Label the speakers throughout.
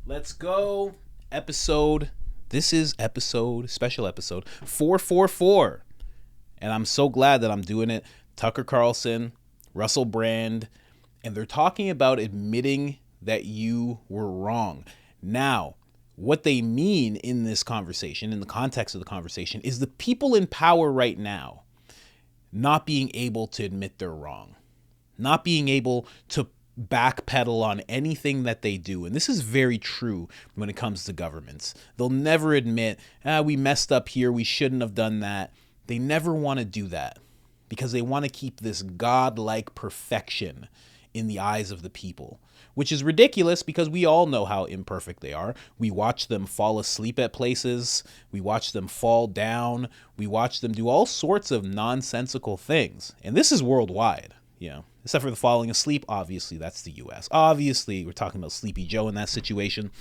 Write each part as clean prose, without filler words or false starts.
Speaker 1: Let's go. This is special episode 444. And I'm so glad that I'm doing it. Tucker Carlson, Russell Brand, and they're talking about admitting that you were wrong. Now, what they mean in this conversation, in the context of the conversation, is the people in power right now not being able to admit they're wrong, not being able to backpedal on anything that they do. And this is very true when it comes to governments. They'll never admit, we messed up here, we shouldn't have done that. They never want to do that because they want to keep this godlike perfection in the eyes of the people, which is ridiculous because we all know how imperfect they are. We watch them fall asleep at places. We watch them fall down. We watch them do all sorts of nonsensical things. And this is worldwide, except for the falling asleep. Obviously, that's the U.S. Obviously, we're talking about Sleepy Joe in that situation.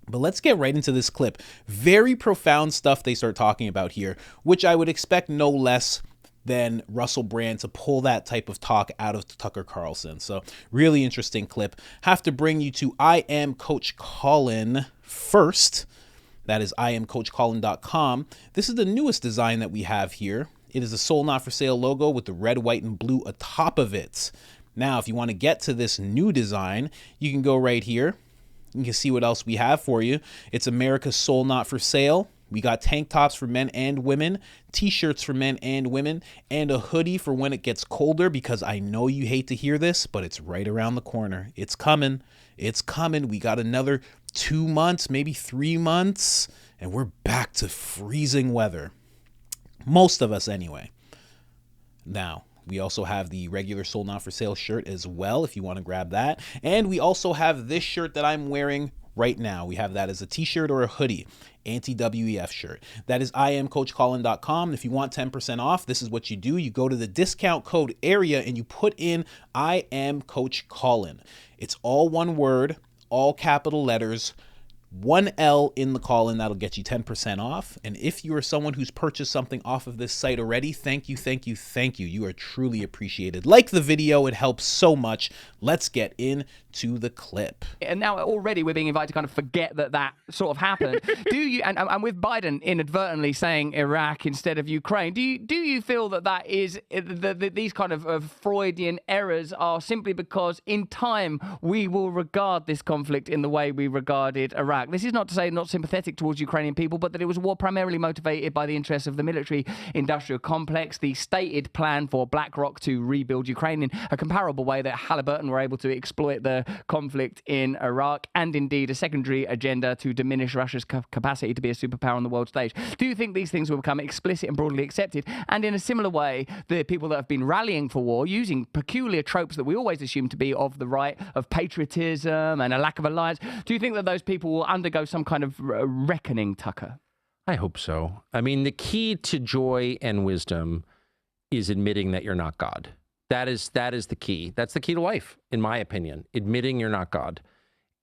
Speaker 1: But let's get right into this clip. Very profound stuff they start talking about here, which I would expect no less than Russell Brand to pull that type of talk out of Tucker Carlson. So really interesting clip. Have to bring you to I Am Coach Colin first. That is IamCoachColin.com. This is the newest design that we have here. It is a Soul Not For Sale logo with the red, white, and blue atop of it. Now, if you want to get to this new design, you can go right here. You can see what else we have for you. It's America's Soul Not For Sale. We got tank tops for men and women, t-shirts for men and women, and a hoodie for when it gets colder, because I know you hate to hear this, but it's right around the corner. It's coming. It's coming. We got another 2 months, maybe 3 months, and we're back to freezing weather. Most of us anyway. Now, we also have the regular Soul Not For Sale shirt as well, if you want to grab that. And we also have this shirt that I'm wearing right now. We have that as a t-shirt or a hoodie, anti-WEF shirt. That is IamCoachColin.com. If you want 10% off, this is what you do. You go to the discount code area and you put in I Am Coach Colin. It's all one word, all capital letters, one L in the Colin. That'll get you 10% off. And if you are someone who's purchased something off of this site already, thank you, thank you, thank you. You are truly appreciated. Like the video, it helps so much. Let's get into the clip.
Speaker 2: And now already we're being invited to kind of forget that sort of happened. Do you, and with Biden inadvertently saying Iraq instead of Ukraine, do you feel that is these kind of Freudian errors are simply because in time we will regard this conflict in the way we regarded Iraq? This is not to say not sympathetic towards Ukrainian people, but that it was a war primarily motivated by the interests of the military-industrial complex, the stated plan for BlackRock to rebuild Ukraine in a comparable way that Halliburton were able to exploit the conflict in Iraq, and indeed a secondary agenda to diminish Russia's capacity to be a superpower on the world stage. Do you think these things will become explicit and broadly accepted? And in a similar way, the people that have been rallying for war, using peculiar tropes that we always assume to be of the right, of patriotism and a lack of alliance, do you think that those people will undergo some kind of reckoning, Tucker?
Speaker 3: I hope so. I mean, the key to joy and wisdom is admitting that you're not God. That is the key. That's the key to life, in my opinion, admitting you're not God.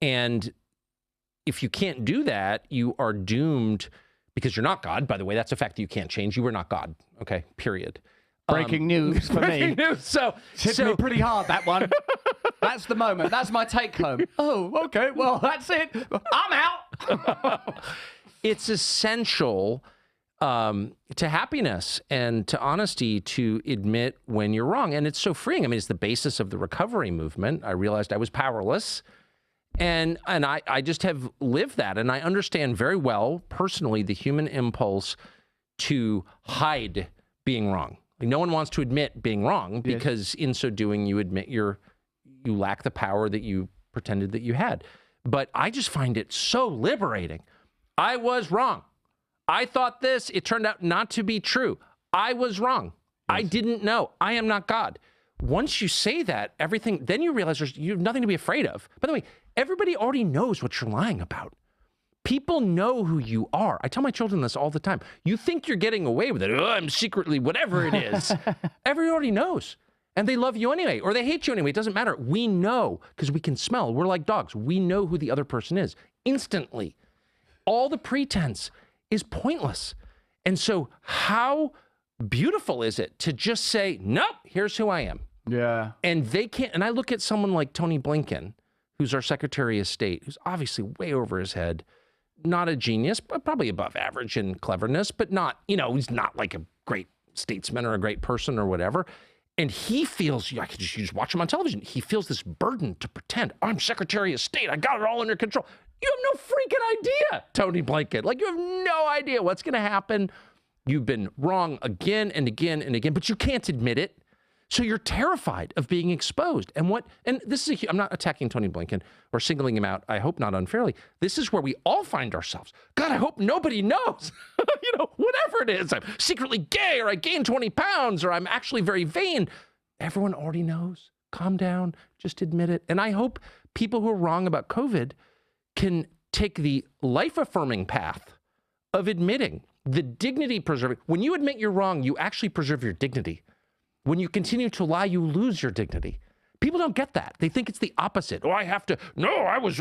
Speaker 3: And if you can't do that, you are doomed, because you're not God. By the way, that's a fact that you can't change. You were not God. Okay, period.
Speaker 2: Breaking news for me.
Speaker 3: News. So
Speaker 2: hit me pretty hard, that one. That's the moment. That's my take home. Oh, okay. Well, that's it. I'm out.
Speaker 3: It's essential to happiness and to honesty to admit when you're wrong. And it's so freeing. I mean, it's the basis of the recovery movement. I realized I was powerless. And I just have lived that. And I understand very well, personally, the human impulse to hide being wrong. Like, no one wants to admit being wrong, because in so doing, you admit you lack the power that you pretended that you had. But I just find it so liberating. I was wrong. I thought this. It turned out not to be true. I was wrong. Yes. I didn't know. I am not God. Once you say that, everything, then you realize you have nothing to be afraid of. By the way, everybody already knows what you're lying about. People know who you are. I tell my children this all the time. You think you're getting away with it. Oh, I'm secretly whatever it is. Everybody already knows. And they love you anyway, or they hate you anyway. It doesn't matter. We know, because we can smell. We're like dogs. We know who the other person is instantly. All the pretense is pointless. And so how beautiful is it to just say, nope, here's who I am.
Speaker 2: Yeah.
Speaker 3: And they can't. And I look at someone like Tony Blinken, who's our Secretary of State, who's obviously way over his head, not a genius, but probably above average in cleverness, but not, he's not like a great statesman or a great person or whatever. And he feels, I could just watch him on television. He feels this burden to pretend, I'm Secretary of State. I got it all under control. You have no freaking idea, Tony Blinken. Like, you have no idea what's going to happen. You've been wrong again and again and again, but you can't admit it. So you're terrified of being exposed. And this is, I'm not attacking Tony Blinken or singling him out, I hope not unfairly. This is where we all find ourselves. God, I hope nobody knows, whatever it is. I'm secretly gay, or I gained 20 pounds, or I'm actually very vain. Everyone already knows. Calm down, just admit it. And I hope people who are wrong about COVID can take the life-affirming path of admitting the dignity-preserving. When you admit you're wrong, you actually preserve your dignity. When you continue to lie, you lose your dignity. People don't get that. They think it's the opposite. Oh, I was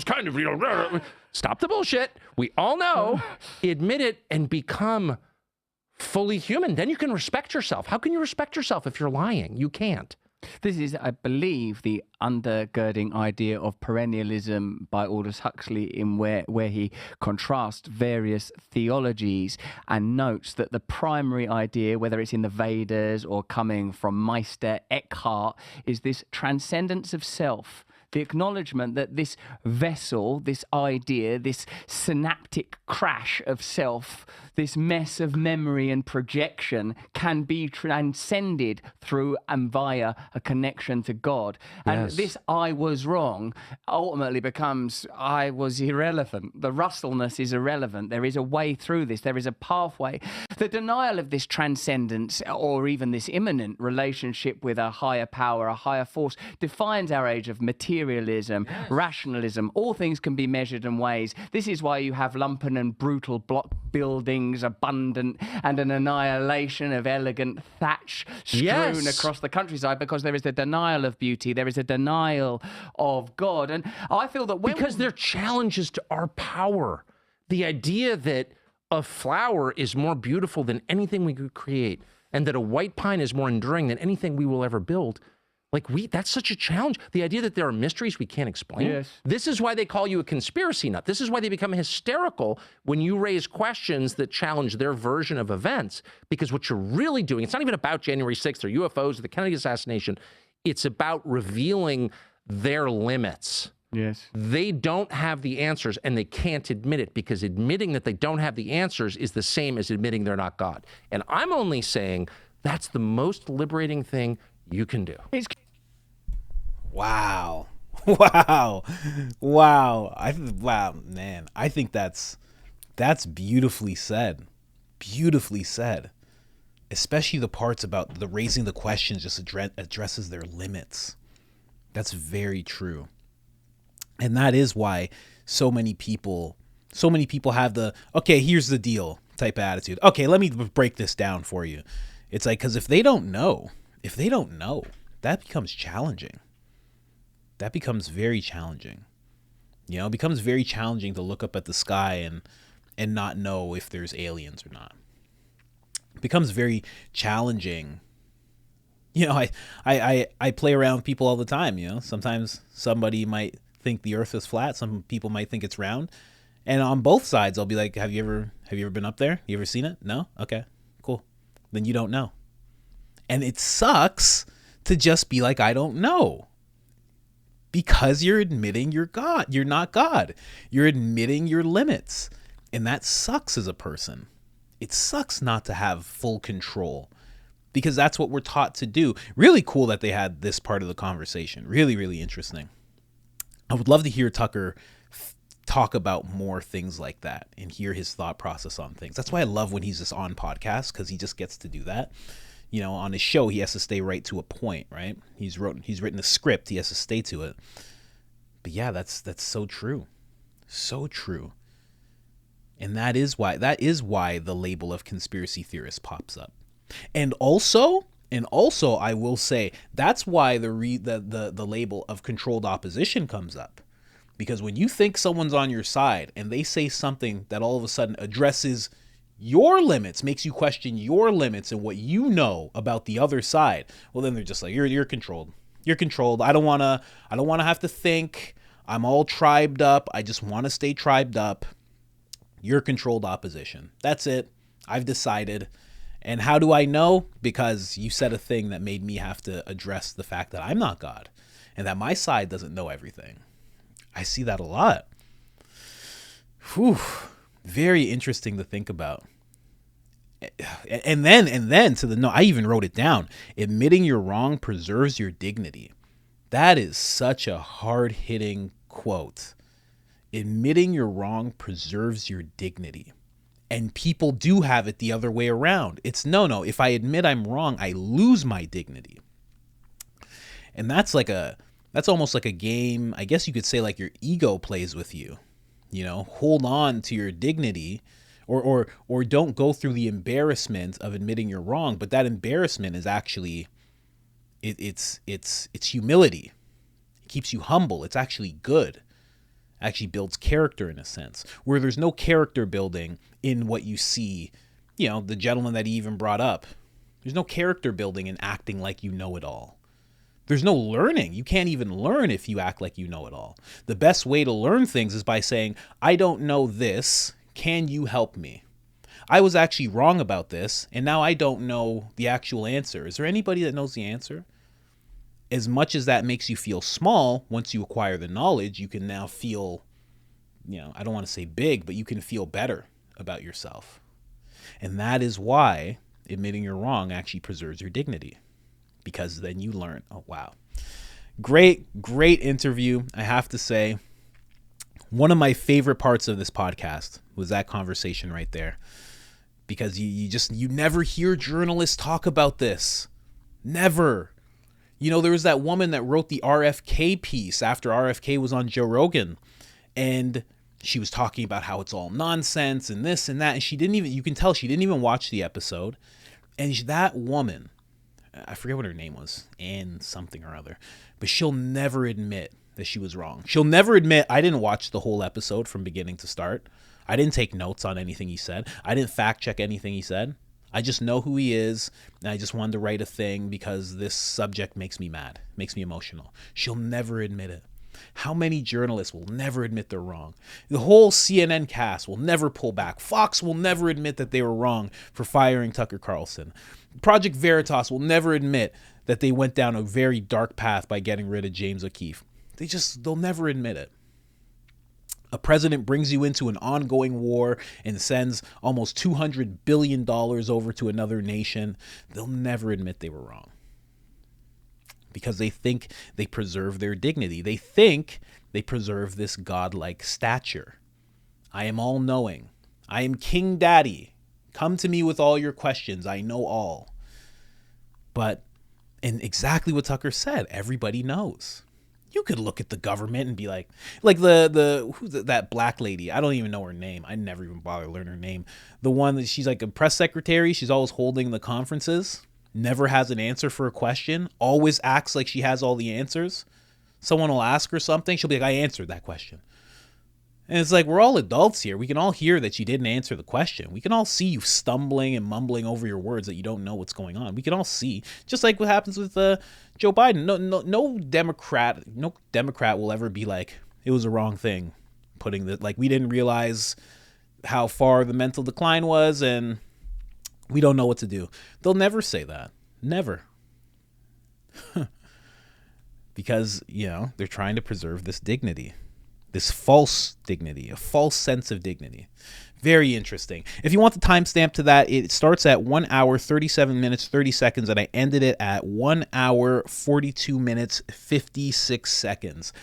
Speaker 3: kind of, Stop the bullshit. We all know. Admit it and become fully human. Then you can respect yourself. How can you respect yourself if you're lying? You can't.
Speaker 2: This is, I believe, the undergirding idea of perennialism by Aldous Huxley, in where he contrasts various theologies and notes that the primary idea, whether it's in the Vedas or coming from Meister Eckhart, is this transcendence of self. The acknowledgement that this vessel, this idea, this synaptic crash of self, this mess of memory and projection can be transcended through and via a connection to God. And
Speaker 3: Yes.
Speaker 2: this I was wrong ultimately becomes I was irrelevant. The Russellness is irrelevant. There is a way through this. There is a pathway. The denial of this transcendence, or even this immanent relationship with a higher power, a higher force, defines our age of materialism, rationalism. All things can be measured in ways. This is why you have lumpen and brutal block buildings, abundant, and an annihilation of elegant thatch strewn across the countryside, because there is the denial of beauty. There is a denial of God. And I feel that
Speaker 3: because they're challenges to our power. The idea that a flower is more beautiful than anything we could create, and that a white pine is more enduring than anything we will ever build. That's such a challenge. The idea that there are mysteries we can't explain.
Speaker 2: Yes.
Speaker 3: This is why they call you a conspiracy nut. This is why they become hysterical when you raise questions that challenge their version of events. Because what you're really doing, it's not even about January 6th or UFOs or the Kennedy assassination. It's about revealing their limits.
Speaker 2: Yes.
Speaker 3: They don't have the answers, and they can't admit it, because admitting that they don't have the answers is the same as admitting they're not God. And I'm only saying that's the most liberating thing you can do.
Speaker 1: Wow. Wow. Wow, man. I think that's beautifully said. Beautifully said. Especially the parts about the raising the questions just addresses their limits. That's very true. And that is why so many people have the, okay, here's the deal type of attitude. Okay, let me break this down for you. It's like, because if they don't know, that becomes challenging. That becomes very challenging. It becomes very challenging to look up at the sky and not know if there's aliens or not. It becomes very challenging. I play around with people all the time. Sometimes somebody might think the earth is flat. Some people might think it's round. And on both sides, I'll be like, have you ever been up there? You ever seen it? No? Okay, cool. Then you don't know. And it sucks to just be like, I don't know. Because you're admitting you're God. You're not God. You're admitting your limits. And that sucks as a person. It sucks not to have full control, because that's what we're taught to do. Really cool that they had this part of the conversation. Really, really interesting. I would love to hear Tucker talk about more things like that and hear his thought process on things. That's why I love when he's just on podcasts, because he just gets to do that. On his show, he has to stay right to a point, right? He's written a script. He has to stay to it. But yeah, that's so true. So true. And that is why the label of conspiracy theorist pops up. And also, I will say that's why the label of controlled opposition comes up. Because when you think someone's on your side and they say something that all of a sudden addresses your limits, makes you question your limits and what you know about the other side, well, then they're just like, you're controlled. You're controlled. I don't want to have to think. I'm all tribed up. I just want to stay tribed up. You're controlled opposition. That's it. I've decided. And how do I know? Because you said a thing that made me have to address the fact that I'm not God and that my side doesn't know everything. I see that a lot. Whew. Very interesting to think about. And then to the no, I even wrote it down. Admitting you're wrong preserves your dignity. That is such a hard-hitting quote. Admitting you're wrong preserves your dignity. And people do have it the other way around. It's no, if I admit I'm wrong, I lose my dignity. And that's almost like a game, I guess you could say, like your ego plays with you. You know, hold on to your dignity, or don't go through the embarrassment of admitting you're wrong. But that embarrassment is actually, it's humility. It keeps you humble. It's actually good. Actually builds character in a sense, where there's no character building in what you see. You know, the gentleman that he even brought up, there's no character building in acting like you know it all. There's no learning. You can't even learn if you act like you know it all. The best way to learn things is by saying, I don't know this. Can you help me? I was actually wrong about this, and now I don't know the actual answer. Is there anybody that knows the answer? As much as that makes you feel small, once you acquire the knowledge, you can now feel, I don't want to say big, but you can feel better about yourself. And that is why admitting you're wrong actually preserves your dignity, because then you learn, oh, wow. Great interview. I have to say, one of my favorite parts of this podcast was that conversation right there, because you never hear journalists talk about this. Never. There was that woman that wrote the RFK piece after RFK was on Joe Rogan, and she was talking about how it's all nonsense and this and that. And you can tell she didn't even watch the episode. And that woman, I forget what her name was, Ann something or other, but she'll never admit that she was wrong. She'll never admit, I didn't watch the whole episode from beginning to start. I didn't take notes on anything he said. I didn't fact check anything he said. I just know who he is, and I just wanted to write a thing because this subject makes me mad, makes me emotional. She'll never admit it. How many journalists will never admit they're wrong? The whole CNN cast will never pull back. Fox will never admit that they were wrong for firing Tucker Carlson. Project Veritas will never admit that they went down a very dark path by getting rid of James O'Keefe. They'll never admit it. A president brings you into an ongoing war and sends almost $200 billion over to another nation. They'll never admit they were wrong, because they think they preserve their dignity. They think they preserve this godlike stature. I am all-knowing. I am King Daddy. Come to me with all your questions. I know all. And exactly what Tucker said, everybody knows. You could look at the government and be like who's that black lady? I don't even know her name. I never even bother to learn her name. The one that she's like a press secretary. She's always holding the conferences. Never has an answer for a question. Always acts like she has all the answers. Someone will ask her something. She'll be like, I answered that question. And it's like, we're all adults here. We can all hear that you didn't answer the question. We can all see you stumbling and mumbling over your words that you don't know what's going on. We can all see, just like what happens with Joe Biden. No Democrat will ever be like, it was a wrong thing. We didn't realize how far the mental decline was and we don't know what to do. They'll never say that. Never. Because, they're trying to preserve this dignity. This false dignity, a false sense of dignity. Very interesting. If you want the timestamp to that, it starts at 1 hour, 37 minutes, 30 seconds, and I ended it at 1 hour, 42 minutes, 56 seconds.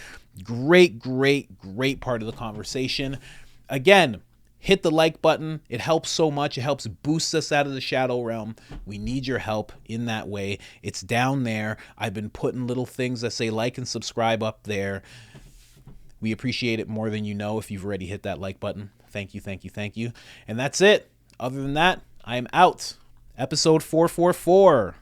Speaker 1: Great part of the conversation. Again, hit the like button. It helps so much. It helps boost us out of the shadow realm. We need your help in that way. It's down there. I've been putting little things that say like and subscribe up there. We appreciate it more than you know if you've already hit that like button. Thank you. And that's it. Other than that, I am out. Episode 444.